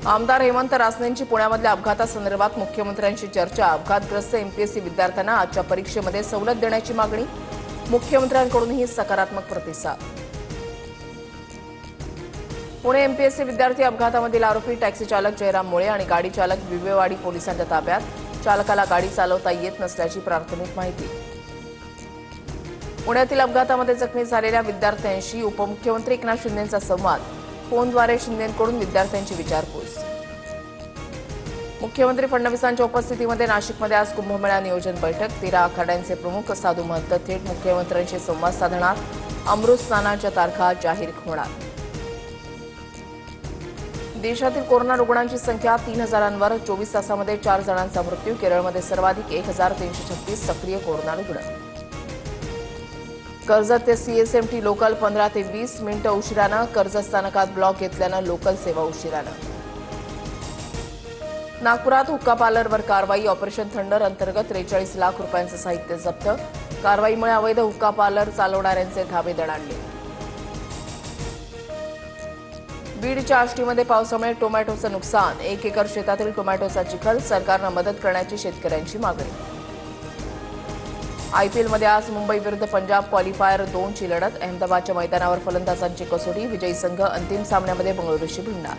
आमदार हेमंत रासनेंची पुण्यामधल्या अपघातासंदर्भात मुख्यमंत्र्यांशी चर्चा। अपघातग्रस्त एमपीएससी विद्यार्थ्यांना आजच्या परीक्षेमध्ये सवलत देण्याची मागणी। मुख्यमंत्र्यांकडूनही सकारात्मक प्रतिसाद। पुणे एमपीएससी विद्यार्थी अपघातामधील आरोपी टॅक्सी चालक जयराम मुळे आणि गाडी चालक बिबवेवाडी पोलिसांच्या ताब्यात। चालकाला गाडी चालवता येत नसल्याची प्राथमिक माहिती। पुण्यातील अपघातामध्ये जखमी झालेल्या विद्यार्थ्यांशी उपमुख्यमंत्री एकनाथ शिंदेंचा संवाद। फोनद्वारे शिंदेंकडून विद्यार्थ्यांची विचारपूस। मुख्यमंत्री फडणवीसांच्या उपस्थितीमध्ये नाशिकमध्ये आज कुंभमेळा नियोजन बैठक। 13 आखाड्यांचे प्रमुख साधू महंत थेट मुख्यमंत्र्यांशी संवाद साधणार। अमृत स्नानाच्या तारखा जाहीर होणार। देशातील कोरोना रुग्णांची संख्या 3000वर। 24 तासामध्ये 4 जणांचा मृत्यू। केरळमध्ये सर्वाधिक 1336 सक्रिय कोरोना रुग्ण। कर्जत ते सीएसएमटी लोकल 15 ते 20 मिनिटं उशिरानं। कर्जत स्थानकात ब्लॉक घेतल्यानं लोकल सेवा उशिरानं। नागपुरात हुक्का पार्लरवर कारवाई। ऑपरेशन थंडर अंतर्गत 43 लाख रुपयांचं साहित्य जप्त। कारवाईमुळे अवैध हुक्का पार्लर चालवणाऱ्यांचे धाबे दणाणले। बीडच्या आष्टीमध्ये पावसामुळे टोमॅटोचं नुकसान। 1 एकर शेतातील टोमॅटोचा चिखल। सरकारनं मदत करण्याची शेतकऱ्यांची मागणी। आयपीएलमध्ये आज मुंबई विरुद्ध पंजाब क्वालिफायर 2 ची लढत। अहमदाबादच्या मैदानावर फलंदाजांची कसोटी। विजयी संघ अंतिम सामन्यामध्ये बंगळुरूशी भिडणार।